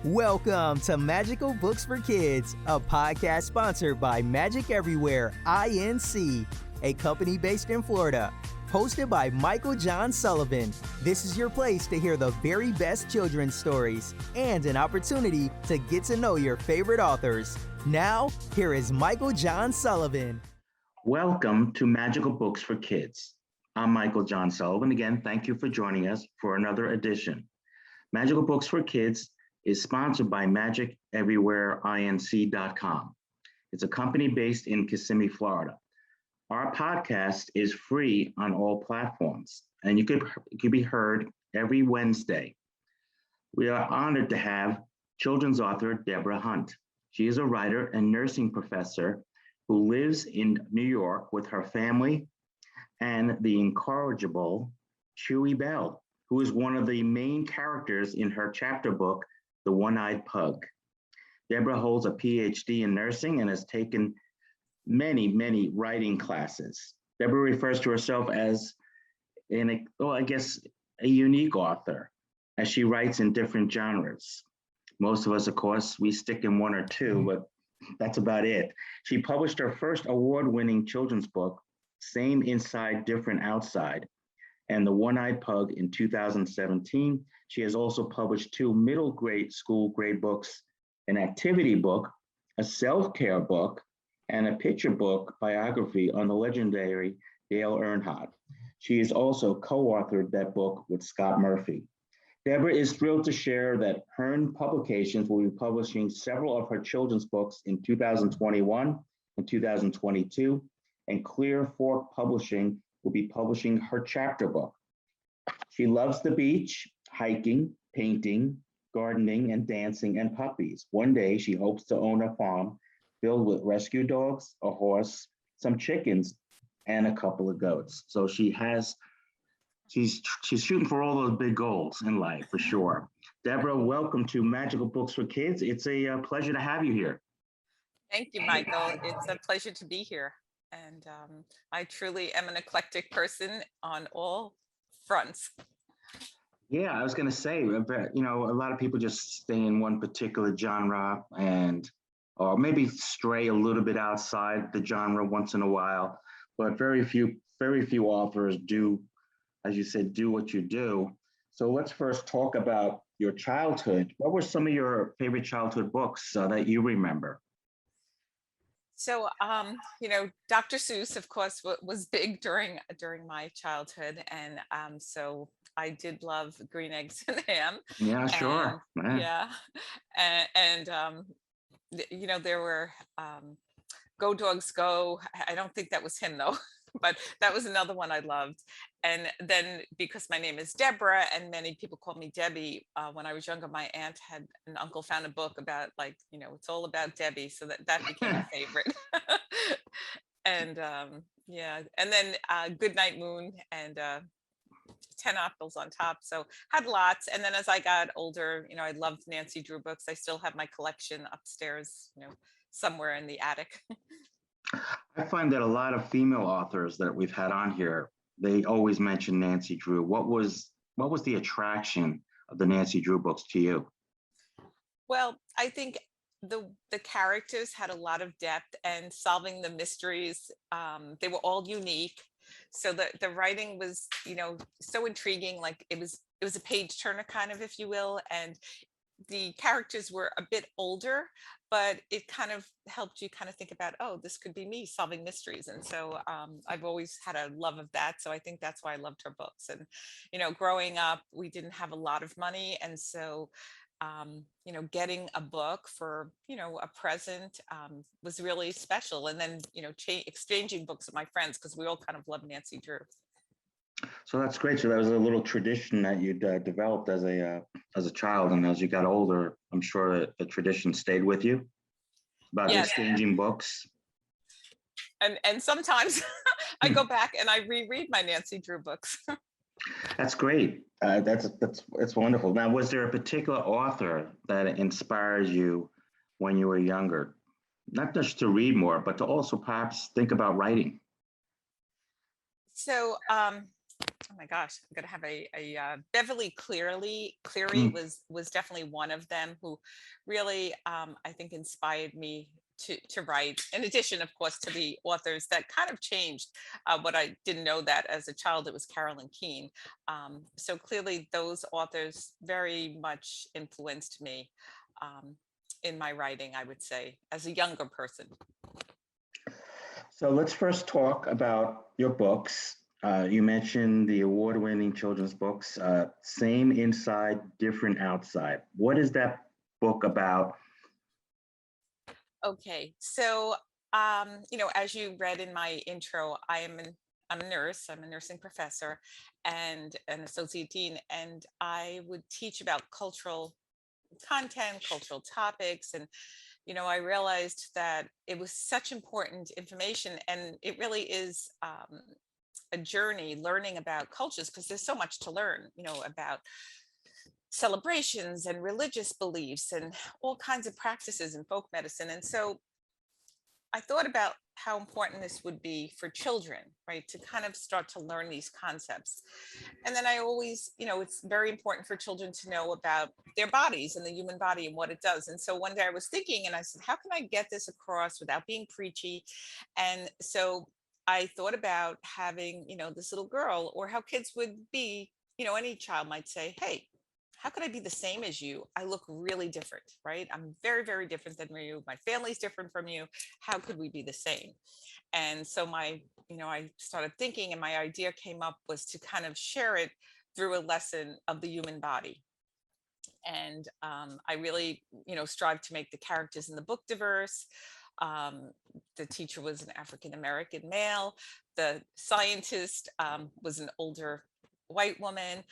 Welcome to Magical Books for Kids, a podcast sponsored by Magic Everywhere, Inc., a company based in Florida. Hosted by Michael John Sullivan, this is your place to hear the very best children's stories and an opportunity to get to know your favorite authors. Now, here is Michael John Sullivan. Welcome to Magical Books for Kids. I'm Michael John Sullivan. Again, thank you for joining us for another edition. Magical Books for Kids is sponsored by MagicEverywhereInc.com. It's a company based in Kissimmee, Florida. Our podcast is free on all platforms, and it could be heard every Wednesday. We are honored to have children's author Deborah Hunt. She is a writer and nursing professor who lives in New York with her family and the incorrigible Chewy Bell, who is one of the main characters in her chapter book, The One-Eyed Pug. Deborah holds a PhD in nursing and has taken many writing classes. Deborah refers to herself as a unique author, as she writes in different genres. Most of us, of course, we stick in one or two, but that's about it. She published her first award-winning children's book, Same Inside, Different Outside, and The One-Eyed Pug in 2017. She has also published 2 middle grade school grade books, an activity book, a self-care book, and a picture book biography on the legendary Dale Earnhardt. She has also co-authored that book with Scott Murphy. Deborah is thrilled to share that Hearn Publications will be publishing several of her children's books in 2021 and 2022, and Clear Fork Publishing will be publishing her chapter book. She loves the beach, hiking, painting, gardening, and dancing, and puppies. One day, she hopes to own a farm filled with rescue dogs, a horse, some chickens, and a couple of goats. So she's shooting for all those big goals in life, for sure. Deborah, welcome to Magical Books for Kids. It's a pleasure to have you here. Thank you, Michael. It's a pleasure to be here. And I truly am an eclectic person on all fronts. Yeah, I was going to say, a lot of people just stay in one particular genre or maybe stray a little bit outside the genre once in a while, but very few authors do, as you said, do what you do. So let's first talk about your childhood. What were some of your favorite childhood books that you remember? So, Dr. Seuss, of course, was big during my childhood. And so I did love Green Eggs and Ham. Yeah, sure. There were Go Dogs Go. I don't think that was him, though. But that was another one I loved. And then because my name is Deborah and many people call me Debbie, when I was younger, my aunt had an uncle found a book about it's all about Debbie. So that became a favorite. And and then Goodnight Moon and 10 Apples on Top. So had lots. And then as I got older, I loved Nancy Drew books. I still have my collection upstairs, somewhere in the attic. I find that a lot of female authors that we've had on here, they always mention Nancy Drew. What was the attraction of the Nancy Drew books to you? Well, I think the characters had a lot of depth and solving the mysteries. They were all unique. So the writing was, so intriguing. Like it was a page turner kind of, if you will. And the characters were a bit older, but it kind of helped you kind of think about, oh, this could be me solving mysteries. And so I've always had a love of that. So I think that's why I loved her books. And, growing up, we didn't have a lot of money. And so, getting a book for, a present was really special. And then, exchanging books with my friends, because we all kind of love Nancy Drew. So that's great. So that was a little tradition that you developed as a child, and as you got older, I'm sure that the tradition stayed with you about exchanging books. And sometimes I go back and I reread my Nancy Drew books. That's great. That's wonderful. Now, was there a particular author that inspires you when you were younger, not just to read more, but to also perhaps think about writing? So oh my gosh, I'm gonna have Beverly Cleary Mm. was definitely one of them who really I think inspired me to write. In addition, of course, to the authors that kind of changed what I didn't know that as a child. It was Carolyn Keene. So clearly, those authors very much influenced me in my writing. I would say as a younger person. So let's first talk about your books. You mentioned the award-winning children's books, Same Inside, Different Outside. What is that book about? Okay, so as you read in my intro, I'm a nurse. I'm a nursing professor and an associate dean, and I would teach about cultural content, cultural topics, and I realized that it was such important information, and it really is a journey learning about cultures because there's so much to learn, about celebrations and religious beliefs and all kinds of practices in folk medicine. And so I thought about how important this would be for children, right, to kind of start to learn these concepts. And then I always, it's very important for children to know about their bodies and the human body and what it does. And so one day I was thinking and I said, how can I get this across without being preachy? And so I thought about having, this little girl, or how kids would be, any child might say, hey, how could I be the same as you? I look really different, right? I'm very, very different than you. My family's different from you. How could we be the same? And so I started thinking, and my idea came up was to kind of share it through a lesson of the human body. And I really, strive to make the characters in the book diverse. Um, the teacher was an African American male. The scientist was an older white woman.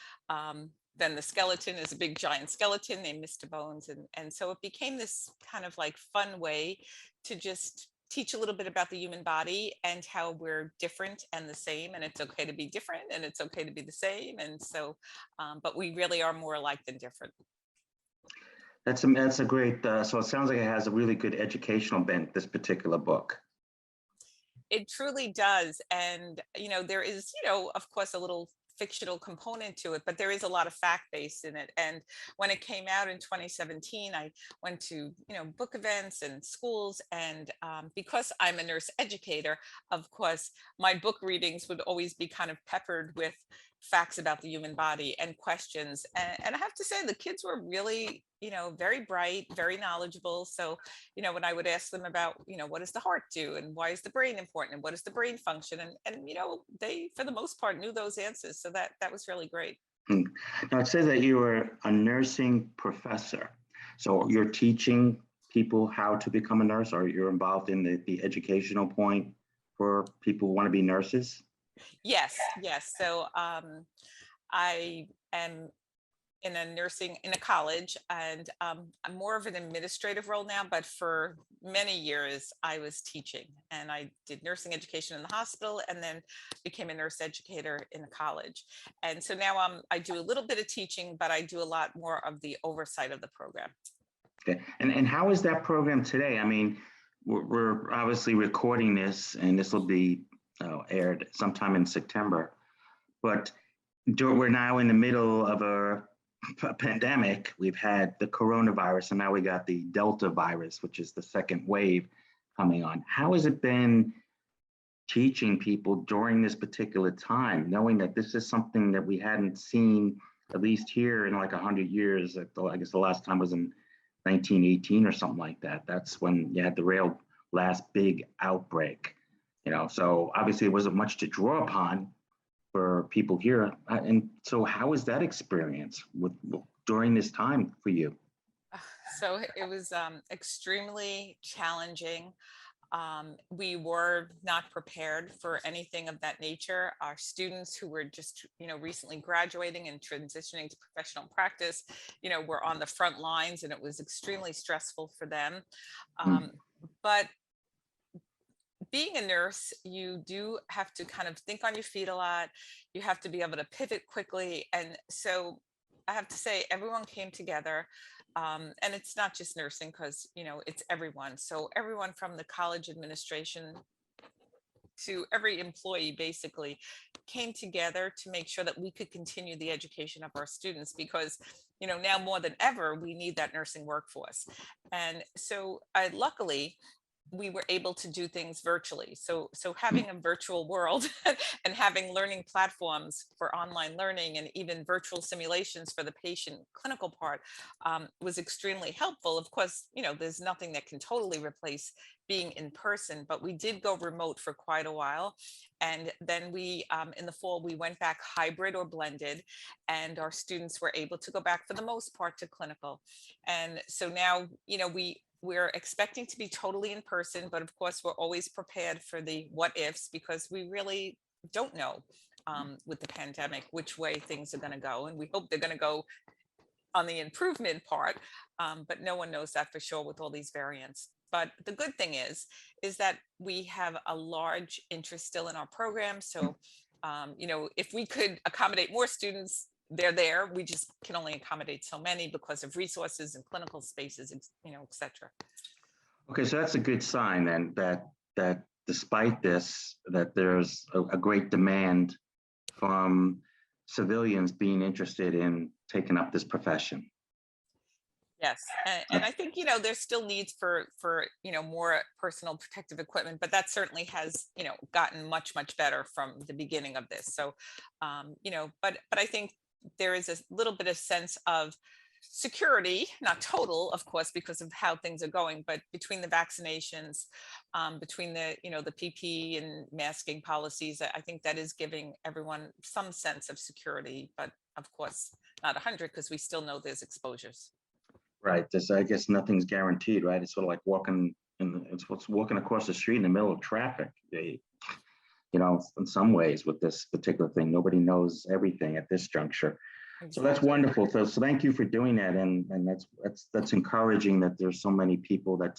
Then the skeleton is a big giant skeleton named Mr. Bones. And so it became this kind of like fun way to just teach a little bit about the human body and how we're different and the same. And it's okay to be different and it's okay to be the same. And so, but we really are more alike than different. That's a great, so it sounds like it has a really good educational bent, this particular book. It truly does. And, there is, of course, a little fictional component to it, but there is a lot of fact based in it. And when it came out in 2017, I went to, book events and schools. And because I'm a nurse educator, of course, my book readings would always be kind of peppered with facts about the human body and questions. And I have to say, the kids were really, very bright, very knowledgeable. So, when I would ask them about, what does the heart do and why is the brain important and what is the brain function? And they, for the most part, knew those answers. So that was really great. Hmm. Now, it says that you were a nursing professor. So you're teaching people how to become a nurse, or you're involved in the educational point for people who want to be nurses? Yes, yes. So I am in a college, and I'm more of an administrative role now, but for many years I was teaching, and I did nursing education in the hospital and then became a nurse educator in the college. And so now I do a little bit of teaching, but I do a lot more of the oversight of the program. Okay. And how is that program today? I mean, we're obviously recording this, and this will be aired sometime in September. But we're now in the middle of a pandemic. We've had the coronavirus, and now we got the Delta virus, which is the second wave coming on. How has it been teaching people during this particular time, knowing that this is something that we hadn't seen, at least here, in like 100 years? I guess the last time was in 1918 or something like that. That's when you had the real last big outbreak. So obviously it wasn't much to draw upon for people here. And so how was that experience during this time for you? So it was extremely challenging. We were not prepared for anything of that nature. Our students who were just, recently graduating and transitioning to professional practice, were on the front lines, and it was extremely stressful for them. But being a nurse, you do have to kind of think on your feet a lot. You have to be able to pivot quickly. And so I have to say, everyone came together. And it's not just nursing because, it's everyone. So everyone from the college administration to every employee basically came together to make sure that we could continue the education of our students, because now more than ever we need that nursing workforce. And so luckily we were able to do things virtually. So having a virtual world and having learning platforms for online learning and even virtual simulations for the patient clinical part was extremely helpful. Of course, there's nothing that can totally replace being in person, but we did go remote for quite a while. And then we, in the fall, we went back hybrid or blended, and our students were able to go back for the most part to clinical. And so now, we're expecting to be totally in person, but of course we're always prepared for the what ifs, because we really don't know with the pandemic which way things are going to go, and we hope they're going to go on the improvement part, but no one knows that for sure with all these variants. But the good thing is that we have a large interest still in our program. So if we could accommodate more students, they're there. We just can only accommodate so many because of resources and clinical spaces, et cetera. Okay, so that's a good sign then, that despite this, that there's a great demand from civilians being interested in taking up this profession. Yes, and I think there's still needs for more personal protective equipment, but that certainly has gotten much better from the beginning of this. So but I think there is a little bit of sense of security, not total, of course, because of how things are going, but between the vaccinations, between the the PP and masking policies, I think that is giving everyone some sense of security, but of course not 100, because we still know there's exposures. Right. I guess nothing's guaranteed, right? It's sort of like walking across the street in the middle of traffic. In some ways with this particular thing, nobody knows everything at this juncture. Exactly. So that's wonderful. So thank you for doing that, and that's encouraging that there's so many people that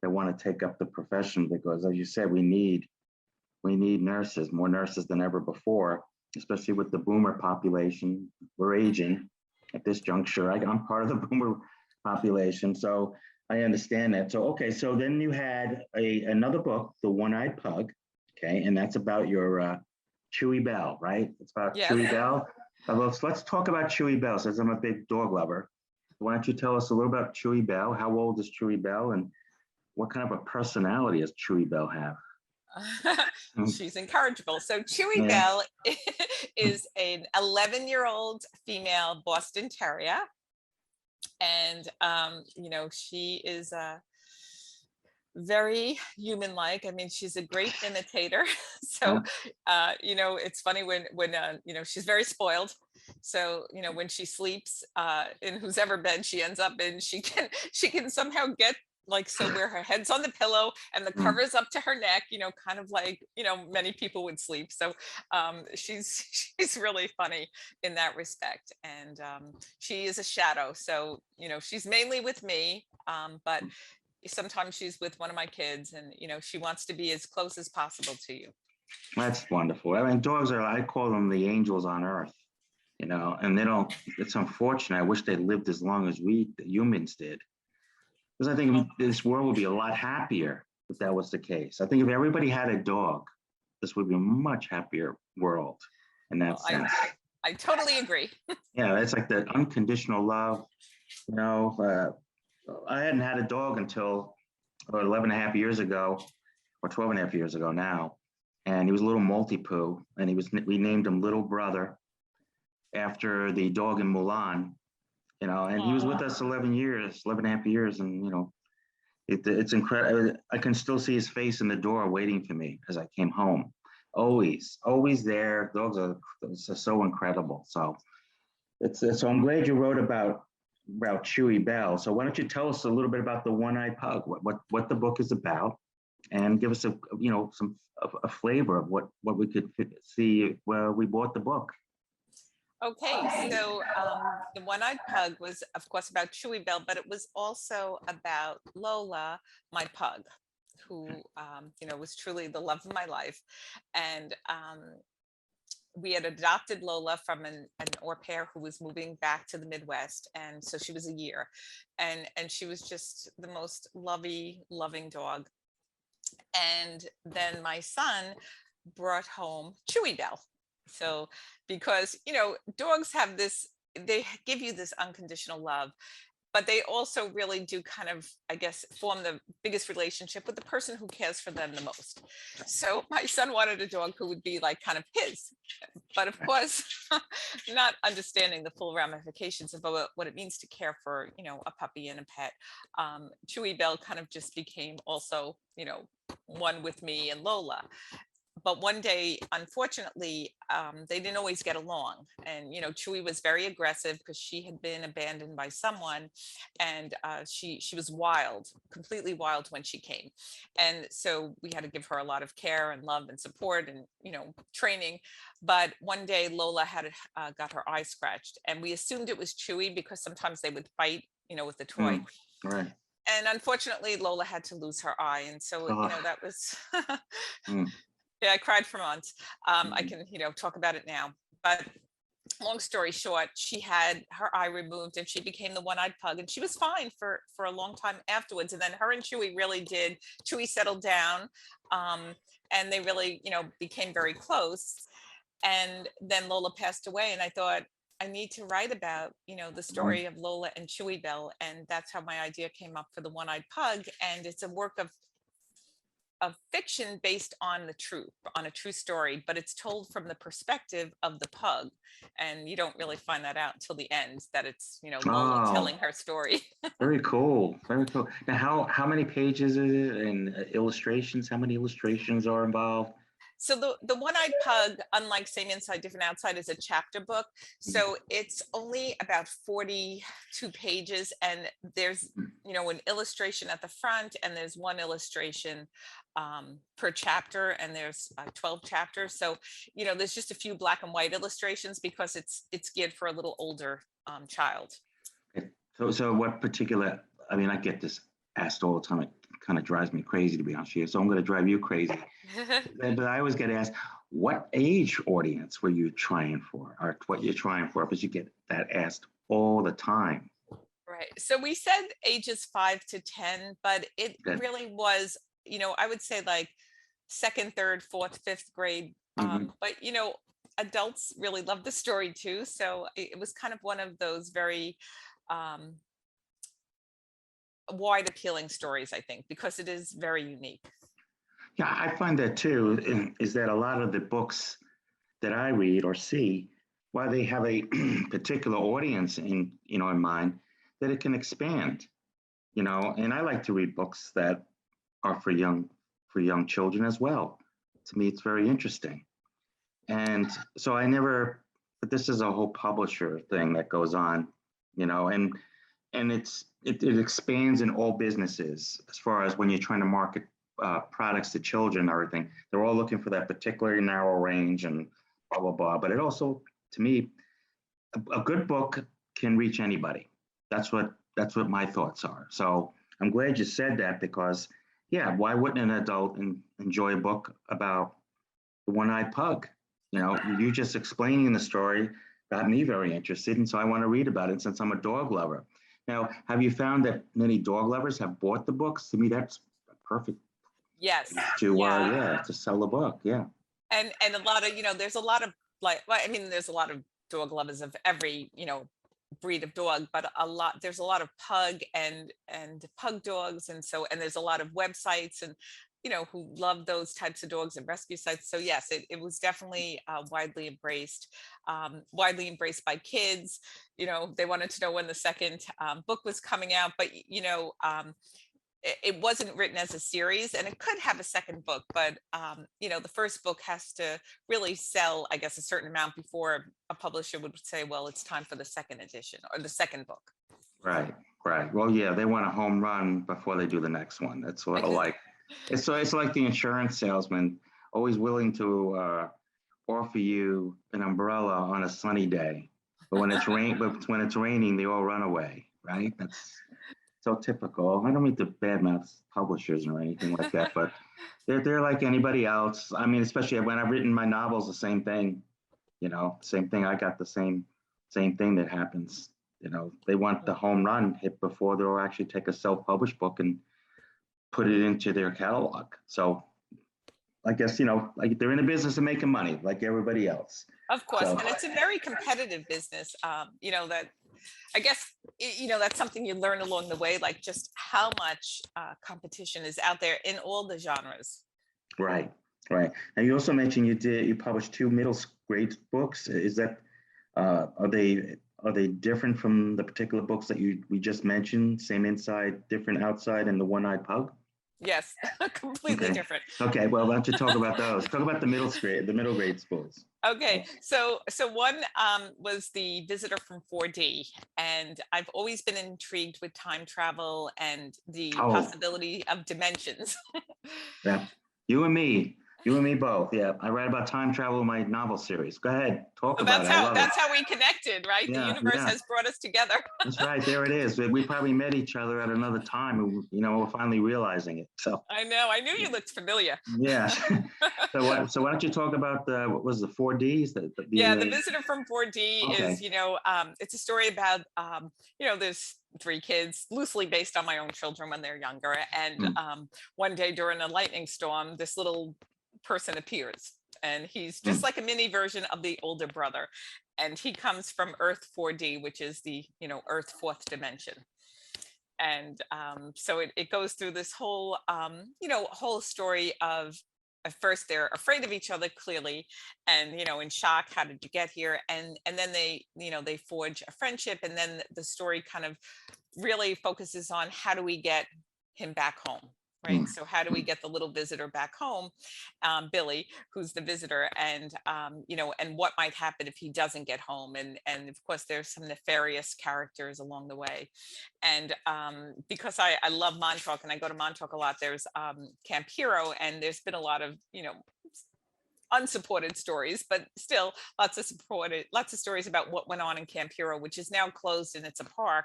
want to take up the profession, because as you said, we need nurses, more nurses than ever before, especially with the boomer population. We're aging at this juncture. I'm part of the boomer population, so I understand that. So okay, so then you had another book, The One-Eyed Pug. Okay, and that's about your Chewy Bell, right? It's about Chewy Bell. Let's talk about Chewy Bell, since I'm a big dog lover. Why don't you tell us a little about Chewy Bell? How old is Chewy Bell, and what kind of a personality does Chewy Bell have? She's incorrigible. So Chewy Bell is an 11-year-old female Boston Terrier, and she is very human-like. I mean, she's a great imitator. So, it's funny when she's very spoiled. So, when she sleeps in whoever bed she ends up in, she can somehow get where her head's on the pillow and the cover's up to her neck, kind of like, many people would sleep. So she's really funny in that respect. And she is a shadow. So, she's mainly with me, but sometimes she's with one of my kids, and she wants to be as close as possible to you. That's wonderful. I mean, dogs I call them the angels on earth, and they don't. It's unfortunate. I wish they lived as long as we humans did, because I think this world would be a lot happier if that was the case. I think if everybody had a dog, this would be a much happier world in that sense. I totally agree. Yeah, it's like the unconditional love. I hadn't had a dog until 11 and a half years ago, or 12 and a half years ago now. And he was a little Maltipoo, and we named him Little Brother after the dog in Mulan, and he was with us 11 and a half years. And, it's incredible. I can still see his face in the door waiting for me as I came home. Always there. Dogs are so incredible. So so I'm glad you wrote about Chewy Bell. So why don't you tell us a little bit about The One-Eyed Pug, what the book is about, and give us a flavor of what we could see where we bought the book. Okay, so The One-Eyed Pug was, of course, about Chewy Bell, but it was also about Lola, my pug, who was truly the love of my life. And we had adopted Lola from an au pair who was moving back to the Midwest. And so she was a year, and she was just the most loving dog. And then my son brought home Chewy Bell. So, because, dogs have this, they give you this unconditional love, but they also really do kind of, I guess, form the biggest relationship with the person who cares for them the most. So my son wanted a dog who would be like kind of his, but of course, not understanding the full ramifications of what it means to care for, a puppy and a pet. Chewy Bell kind of just became also, one with me and Lola. But one day, unfortunately, they didn't always get along. And, Chewy was very aggressive because she had been abandoned by someone. And she was wild, completely wild when she came. And so we had to give her a lot of care and love and support and, training. But one day Lola had got her eye scratched. And we assumed it was Chewy because sometimes they would fight, with the toy. Right. And unfortunately, Lola had to lose her eye. And so, that was... Yeah, I cried for months. I can, talk about it now. But long story short, she had her eye removed and she became the One-Eyed Pug, and she was fine for a long time afterwards. And then her and Chewy really did. Chewy settled down, and they really, became very close. And then Lola passed away, and I thought, I need to write about, the story of Lola and Chewy Bell, and that's how my idea came up for the One-Eyed Pug. And it's a work of fiction based on a true story, but it's told from the perspective of the pug, and you don't really find that out until the end, that it's Lola telling her story. Very cool, very cool. Now, how many pages is it, and illustrations? How many illustrations are involved? So the One-Eyed Pug, unlike Same Inside, Different Outside, is a chapter book. So it's only about 42 pages, and there's an illustration at the front, and there's one illustration per chapter, and there's 12 chapters. So there's just a few black and white illustrations because it's geared for a little older child. Okay. So what particular? I mean, I get this asked all the time. It kind of drives me crazy, to be honest with you. So I'm going to drive you crazy. But I always get asked, what age audience were you trying for, or what you're trying for? Because you get that asked all the time. Right. So we said ages 5 to 10, but it really was, I would say like second, third, fourth, fifth grade. But, adults really love the story too. So it was kind of one of those very wide appealing stories, I think, because it is very unique. Yeah, I find that too, is that a lot of the books that I read or see, while they have a particular audience in mind, that it can expand, and I like to read books that are for young children as well. To me, it's very interesting. And so but this is a whole publisher thing that goes on, and it expands in all businesses as far as when you're trying to market products to children and everything. They're all looking for that particular narrow range and blah, blah, blah. But it also, to me, a good book can reach anybody. That's what my thoughts are. So I'm glad you said that, because, yeah, why wouldn't an adult enjoy a book about the One-Eyed Pug? You just explaining the story got me very interested, and so I want to read about it since I'm a dog lover. Now, have you found that many dog lovers have bought the books? To me, that's perfect. Yes. To sell the book. Yeah. And a lot of, there's a lot of there's a lot of dog lovers of every, breed of dog, but there's a lot of pug and pug dogs. And there's a lot of websites and, who love those types of dogs and rescue sites. So yes, it was definitely widely embraced by kids. They wanted to know when the second book was coming out, but it wasn't written as a series, and it could have a second book, but the first book has to really sell, I guess, a certain amount before a publisher would say, well, it's time for the second edition or the second book. Right. Well, yeah, they want a home run before they do the next one. That's what I like. It's like the insurance salesman, always willing to offer you an umbrella on a sunny day, but when it's raining, they all run away. Right? That's so typical. I don't mean to badmouth publishers or anything like that, but they're like anybody else. I mean, especially when I've written my novels, the same thing. Same thing. I got the same thing that happens. They want the home run hit before they'll actually take a self-published book and put it into their catalog. So I guess, like they're in the business of making money like everybody else. Of course, So and it's a very competitive business. That I guess that's something you learn along the way, like just how much competition is out there in all the genres. right, right. And you also mentioned you published two middle grade books. Is that are they different from the particular books that we just mentioned? Same inside, different outside, and the One-Eyed Pug? Yes, completely Okay. different. Okay. Well, why don't you talk about those? Talk about the middle grade schools. Okay, so one was The Visitor from 4D, and I've always been intrigued with time travel and the Oh, possibility of dimensions. yeah. You and me both. Yeah. I write about time travel in my novel series. Go ahead. Talk So about it. I love it. that's how we connected, right? The Yeah. universe Yeah. has brought us together. That's right. There it is. We probably met each other at another time. And, we're finally realizing it. So, I know. I knew you looked familiar. yeah. So why don't you talk about what was the 4Ds? Yeah, The Visitor from 4D is, Okay. it's a story about, there's three kids, loosely based on my own children when they're younger. And Mm, one day during a lightning storm, this little person appears, and he's just mm, like a mini version of the older brother. And he comes from Earth 4D, which is the, Earth fourth dimension. And so it goes through this whole whole story of, at first they're afraid of each other, clearly, and in shock, how did you get here? And then they forge a friendship, and then the story kind of really focuses on, how do we get him back home, right? mm, So how do we get the little visitor back home, Billy, who's the visitor, and and what might happen if he doesn't get home? And of course there's some nefarious characters along the way. And because I love Montauk and I go to Montauk a lot, there's Camp Hero, and there's been a lot of unsupported stories, but still lots of stories about what went on in Camp Hero, which is now closed and it's a park,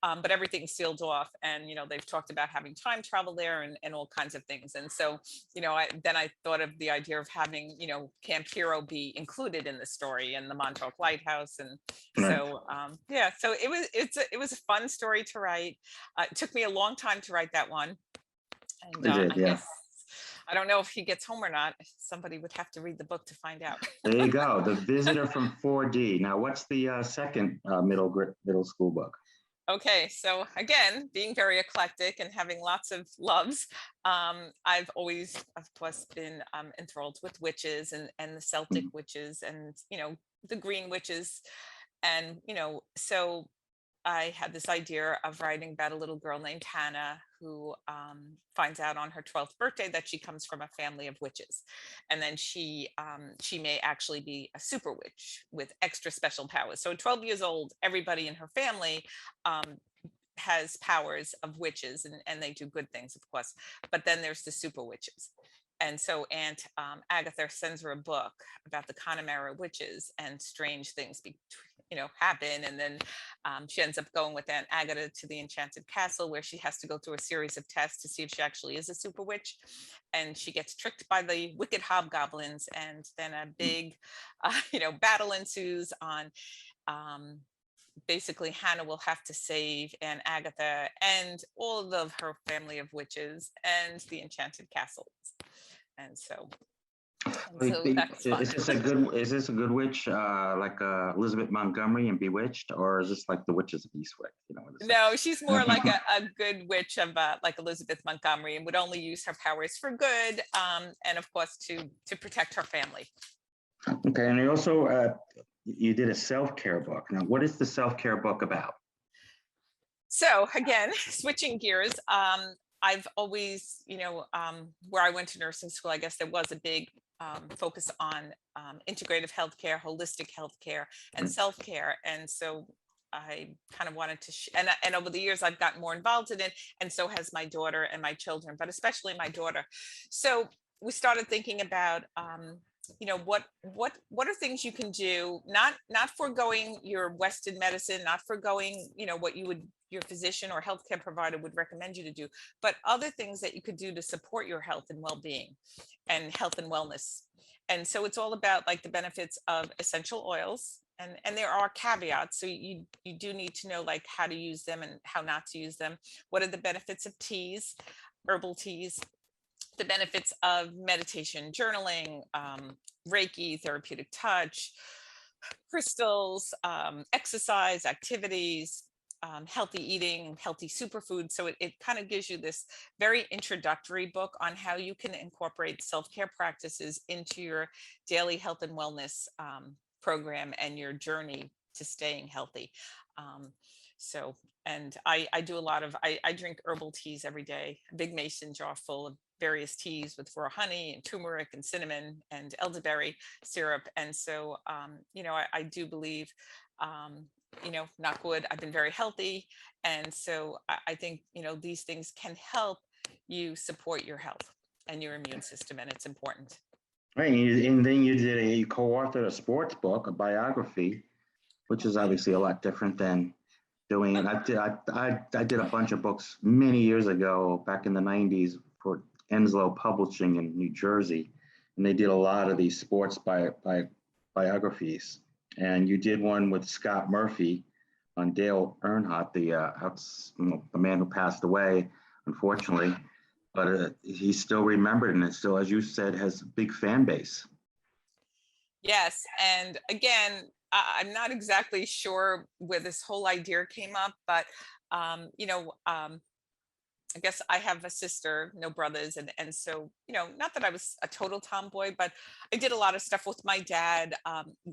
but everything's sealed off. And they've talked about having time travel there, and all kinds of things. And so I thought of the idea of having Camp Hero be included in the story, and the Montauk Lighthouse. And right. so yeah, so it was a fun story to write. It took me a long time to write that one, and I did. I Yeah. guess I don't know if he gets home or not. Somebody would have to read the book to find out. There you go. The Visitor from 4D. Now, what's the second middle school book? Okay, so again, being very eclectic and having lots of loves, I've always, of course, been enthralled with witches, and the Celtic Mm, witches, and the green witches. And so I had this idea of writing about a little girl named Hannah, who finds out on her 12th birthday that she comes from a family of witches, and then she may actually be a super witch with extra special powers. So at 12 years old, everybody in her family um, has powers of witches, and they do good things, of course. But then there's the super witches. And so Aunt Agatha sends her a book about the Connemara witches, and strange things happen. And then she ends up going with Aunt Agatha to the Enchanted Castle, where she has to go through a series of tests to see if she actually is a super witch. And she gets tricked by the wicked hobgoblins, and then a big, battle ensues on. Basically, Hannah will have to save Aunt Agatha and all of her family of witches and the Enchanted Castle. And so that's fun. Is this a good witch like Elizabeth Montgomery and Bewitched, or is this like the Witches of Eastwick? No, she's more like a good witch of like Elizabeth Montgomery, and would only use her powers for good, and of course to protect her family. Okay, and you also you did a self-care book. Now, what is the self-care book about? So again, switching gears, I've always, where I went to nursing school, I guess there was a big focus on integrative healthcare, holistic healthcare, and Mm, self-care. And so I kind of wanted to, and over the years, I've gotten more involved in it, and so has my daughter and my children, but especially my daughter. So we started thinking about, what are things you can do, not foregoing your Western medicine, not foregoing, what your physician or healthcare provider would recommend you to do, but other things that you could do to support your health and well-being and health and wellness. And so it's all about like the benefits of essential oils. And there are caveats. So you do need to know like how to use them and how not to use them. What are the benefits of teas? herbal teas, the benefits of meditation, journaling, Reiki, therapeutic touch, crystals, exercise, activities, healthy eating, healthy superfoods. So it kind of gives you this very introductory book on how you can incorporate self-care practices into your daily health and wellness program and your journey to staying healthy. Um, so, and I do a lot of, I drink herbal teas every day, a big mason jar full of various teas with raw honey and turmeric and cinnamon and elderberry syrup. And so, I do believe, knock wood, I've been very healthy. And so I think, these things can help you support your health and your immune system, and it's important. Right, and then you co-authored a sports book, a biography, which is obviously a lot different than doing it. I did a bunch of books many years ago, back in the 90s, for Enslow Publishing in New Jersey, and they did a lot of these sports biographies. And you did one with Scott Murphy on Dale Earnhardt, the man who passed away, unfortunately, but he's still remembered, and it still, as you said, has a big fan base. Yes, and again, I'm not exactly sure where this whole idea came up, but I guess I have a sister, no brothers, and so not that I was a total tomboy, but I did a lot of stuff with my dad.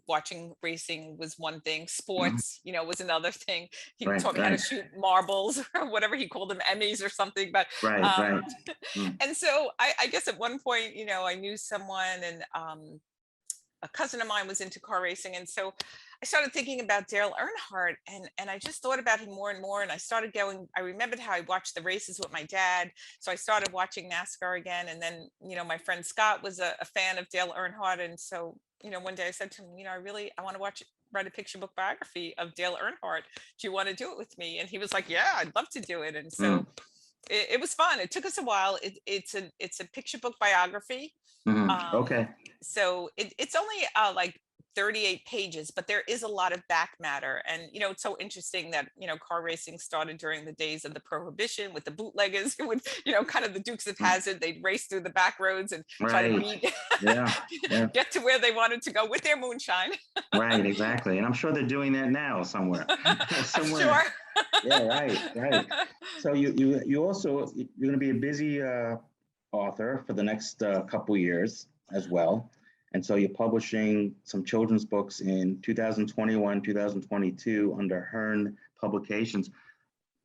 Watching racing was one thing, sports, was another thing. He taught me how to shoot marbles or whatever he called them, Emmys or something. But right. And so I guess at one point, I knew someone, and a cousin of mine was into car racing, and so I started thinking about Dale Earnhardt, and I just thought about him more and more. And I started going. I remembered how I watched the races with my dad, so I started watching NASCAR again. And then my friend Scott was a fan of Dale Earnhardt, and so one day I said to him, I want to write a picture book biography of Dale Earnhardt. Do you want to do it with me? And he was like, yeah, I'd love to do it. And so it was fun. It took us a while. It's a picture book biography. Okay. So it's only like 38 pages, but there is a lot of back matter. And it's so interesting that car racing started during the days of the Prohibition with the bootleggers who would kind of the Dukes of Hazzard. They'd race through the back roads and try to beat get to where they wanted to go with their moonshine. Right, exactly. And I'm sure they're doing that now somewhere. Somewhere. Sure. Yeah, right. So you also, you're going to be a busy author for the next couple years as well. And so you're publishing some children's books in 2021, 2022 under Hearn Publications.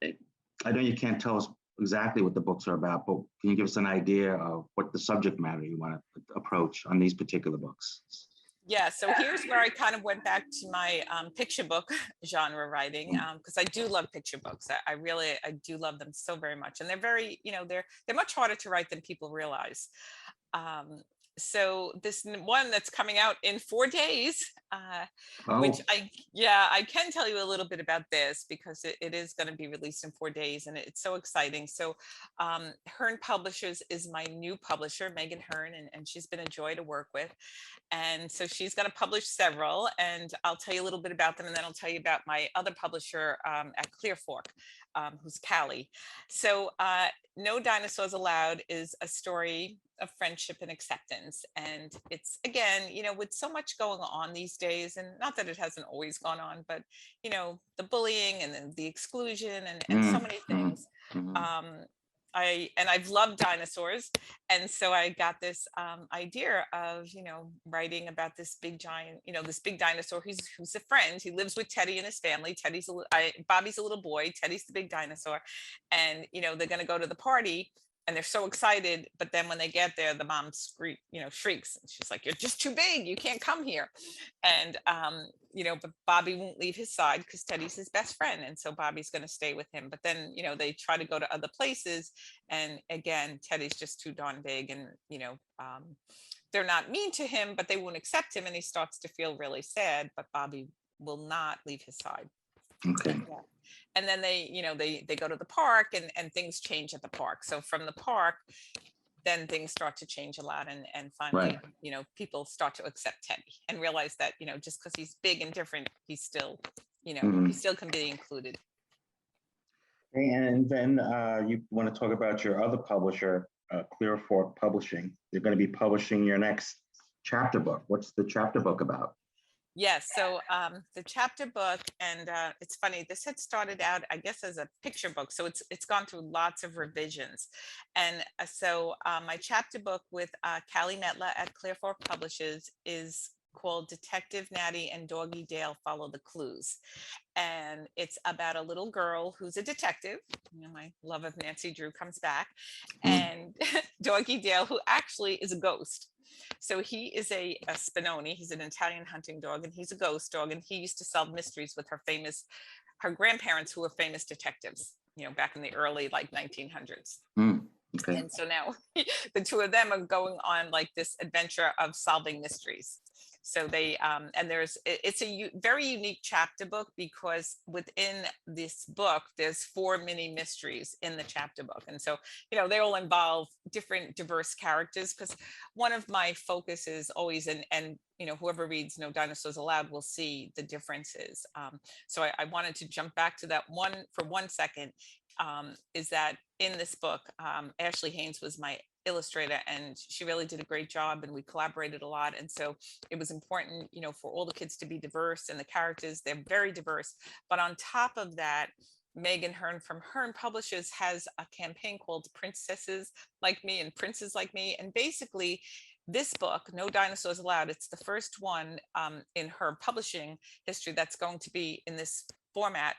I know you can't tell us exactly what the books are about, but can you give us an idea of what the subject matter you want to approach on these particular books? Yeah, so here's where I kind of went back to my picture book genre writing, because I do love picture books. I do love them so very much, and they're very, they're much harder to write than people realize. So this one that's coming out in 4 days, which I can tell you a little bit about this because it is going to be released in 4 days, and it's so exciting. So Hearn Publishers is my new publisher, Megan Hearn, and she's been a joy to work with. And so she's going to publish several, and I'll tell you a little bit about them, and then I'll tell you about my other publisher at Clear Fork, who's Callie. So No Dinosaurs Allowed is a story of friendship and acceptance. And it's, again, with so much going on these days, and not that it hasn't always gone on, but, the bullying and then the exclusion and so many things. I've loved dinosaurs. And so I got this idea of, writing about this big giant, this big dinosaur who's a friend. He lives with Teddy and his family. Bobby's a little boy. Teddy's the big dinosaur. And, they're going to go to the party. And they're so excited, but then when they get there, the mom shrieks. And she's like, "You're just too big. You can't come here." And but Bobby won't leave his side because Teddy's his best friend, and so Bobby's going to stay with him. But then they try to go to other places, and again, Teddy's just too darn big, and they're not mean to him, but they won't accept him, and he starts to feel really sad. But Bobby will not leave his side. Okay. And then they go to the park, and things change at the park. So from the park, then things start to change a lot, and finally, people start to accept Teddy and realize that, just because he's big and different, he's still, he still can be included. And then you want to talk about your other publisher, Clear Fork Publishing. They're going to be publishing your next chapter book. What's the chapter book about? Yes, so the chapter book, and it's funny, this had started out, I guess, as a picture book, so it's gone through lots of revisions. And my chapter book with Callie Metla at Clear Fork Publishers is called Detective Natty and Doggy Dale Follow the Clues. And it's about a little girl who's a detective. You know, my love of Nancy Drew comes back. And Doggy Dale, who actually is a ghost. So he is a Spinoni. He's an Italian hunting dog, and he's a ghost dog. And he used to solve mysteries with her grandparents, who were famous detectives, you know, back in the early, like, 1900s. Okay. And so now the two of them are going on like this adventure of solving mysteries. So it's a very unique chapter book, because within this book, there's 4 mini mysteries in the chapter book. And so, you know, they all involve different diverse characters, because one of my focuses always, and you know, whoever reads No Dinosaurs Allowed will see the differences. So I wanted to jump back to that one for 1 second. Is that in this book, Ashley Haynes was my illustrator, and she really did a great job, and we collaborated a lot. And so it was important, you know, for all the kids to be diverse, and the characters, they're very diverse. But on top of that, Megan Hearn from Hearn Publishers has a campaign called Princesses Like Me and Princes Like Me. And basically, this book, No Dinosaurs Allowed, it's the first one in her publishing history that's going to be in this format.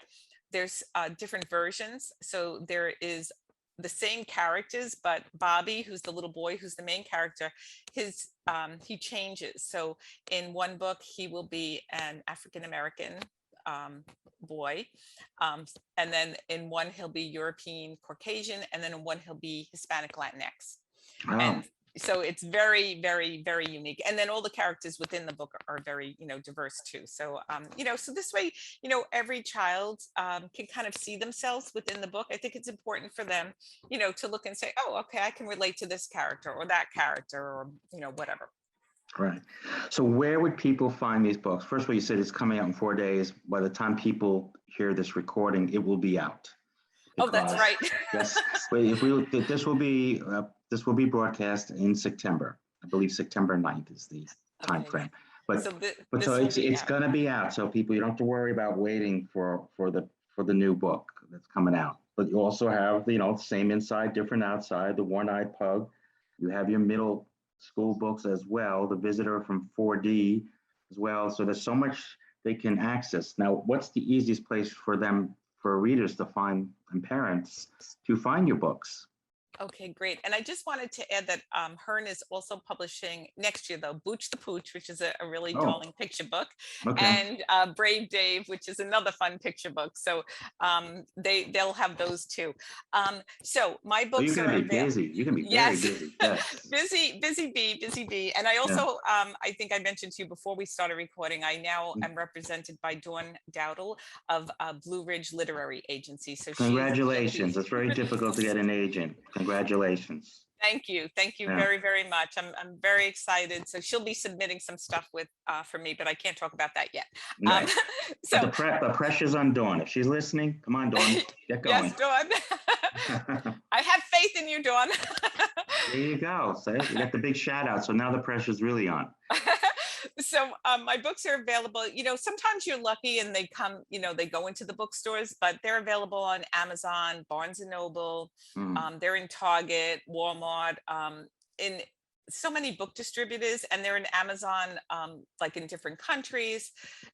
There's different versions. So there is the same characters, but Bobby, who's the little boy, who's the main character, he changes. So in one book, he will be an African-American boy. And then in one, he'll be European Caucasian. And then in one, he'll be Hispanic Latinx. Wow. And so it's very, very, very unique. And then all the characters within the book are very, you know, diverse too. So, you know, so this way, you know, every child can kind of see themselves within the book. I think it's important for them, you know, to look and say, oh, okay, I can relate to this character or that character, or, you know, whatever. Right. So where would people find these books? First of all, you said it's coming out in 4 days. By the time people hear this recording, it will be out. Oh, that's right. Yes. This will be broadcast in September. I believe September 9th is the time frame. But so it's going to be out. So people, you don't have to worry about waiting for the new book that's coming out. But you also have, you know, same inside, different outside, the One-Eyed Pug. You have your middle school books as well, the Visitor from 4D as well. So there's so much they can access. Now, what's the easiest place for readers to find, and parents to find your books? Okay, great. And I just wanted to add that Hearn is also publishing next year, though, Booch the Pooch, which is a really darling picture book, and Brave Dave, which is another fun picture book. So they'll have those too. So my books you're going to be busy. You're going to be very busy. Yes. busy bee. And I also, I think I mentioned to you before we started recording, I now am represented by Dawn Dowdle of Blue Ridge Literary Agency. So congratulations. It's very difficult to get an agent. Congratulations. Thank you very, very much. I'm very excited. So she'll be submitting some stuff for me, but I can't talk about that yet. No. So the pressure's on Dawn. If she's listening, come on, Dawn, get going. Yes, Dawn. I have faith in you, Dawn. There you go. So you got the big shout out. So now the pressure's really on. So my books are available. You know, sometimes you're lucky and they come, you know, they go into the bookstores, but they're available on Amazon, Barnes and Noble. They're in Target, Walmart, in so many book distributors, and they're in Amazon, like in different countries.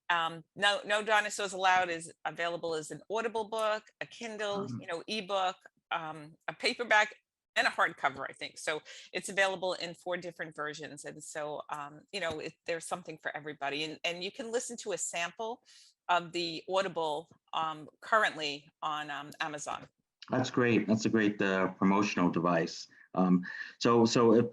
No Dinosaurs Allowed is available as an Audible book, a Kindle, you know, ebook, a paperback, and a hardcover, I think. So it's available in 4 different versions. And so, you know, there's something for everybody. And you can listen to a sample of the Audible currently on Amazon. That's great. That's a great promotional device. So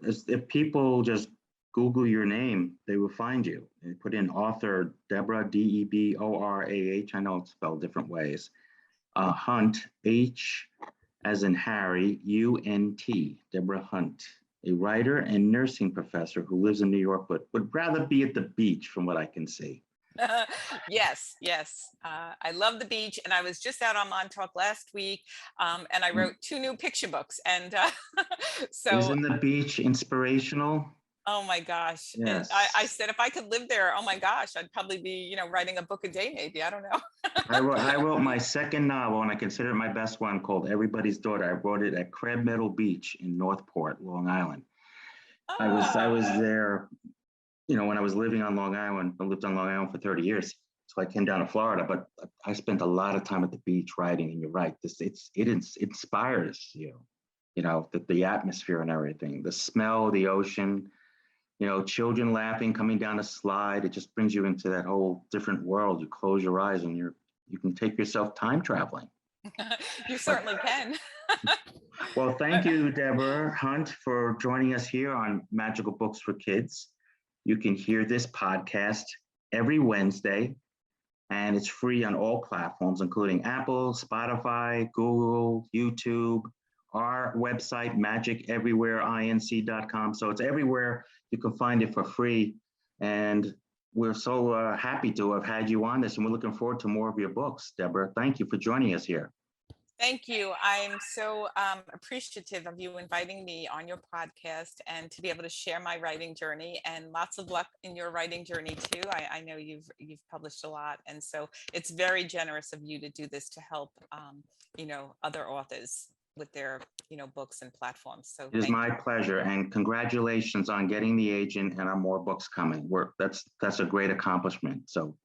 if people just Google your name, they will find you. They put in author Deborah, Deborah. I know it's spelled different ways. Hunt, H as in Harry, U-N-T, Deborah Hunt, a writer and nursing professor who lives in New York, but would rather be at the beach from what I can see. Yes, yes. I love the beach, and I was just out on Montauk last week, and I wrote 2 new picture books, and so Isn't the beach inspirational? oh my gosh, I Yes. said if I could live there, oh my gosh, I'd probably be, writing a book a day, maybe. I don't know. I wrote my second novel, and I consider it my best one, called Everybody's Daughter. I wrote it at Crab Meadow Beach in Northport, Long Island. I was Ah, there, when I was living on Long Island. I lived on Long Island for 30 years. So I came down to Florida, but I spent a lot of time at the beach writing. And you're right, it inspires you, the atmosphere and everything, the smell, the ocean, children laughing, coming down a slide. It just brings you into that whole different world. You close your eyes and you can take yourself time traveling. you But certainly can. well, thank you, Deborah Hunt, for joining us here on Magical Books for Kids. You can hear this podcast every Wednesday, and it's free on all platforms, including Apple, Spotify, Google, YouTube, our website, magiceverywhereinc.com. So it's everywhere. You can find it for free. And we're so happy to have had you on this, and we're looking forward to more of your books. Deborah, thank you for joining us here. Thank you. I'm so appreciative of you inviting me on your podcast and to be able to share my writing journey. And lots of luck in your writing journey too. I know you've published a lot, and so it's very generous of you to do this to help other authors with their books and platforms. So It is thank my you. pleasure, and congratulations on getting the agent and our more books coming. That's a great accomplishment. So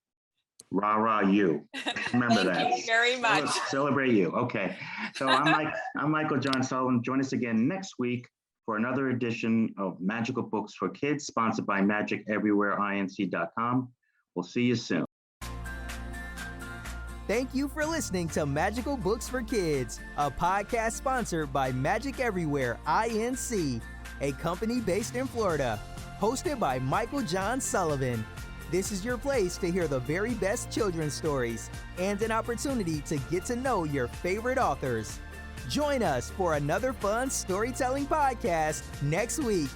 rah rah you. Remember Thank that. you very much. Celebrate you. Okay. So I'm Michael John Sullivan. Join us again next week for another edition of Magical Books for Kids, sponsored by magiceverywhereinc.com. We'll see you soon. Thank you for listening to Magical Books for Kids, a podcast sponsored by Magic Everywhere Inc., a company based in Florida, hosted by Michael John Sullivan. This is your place to hear the very best children's stories and an opportunity to get to know your favorite authors. Join us for another fun storytelling podcast next week.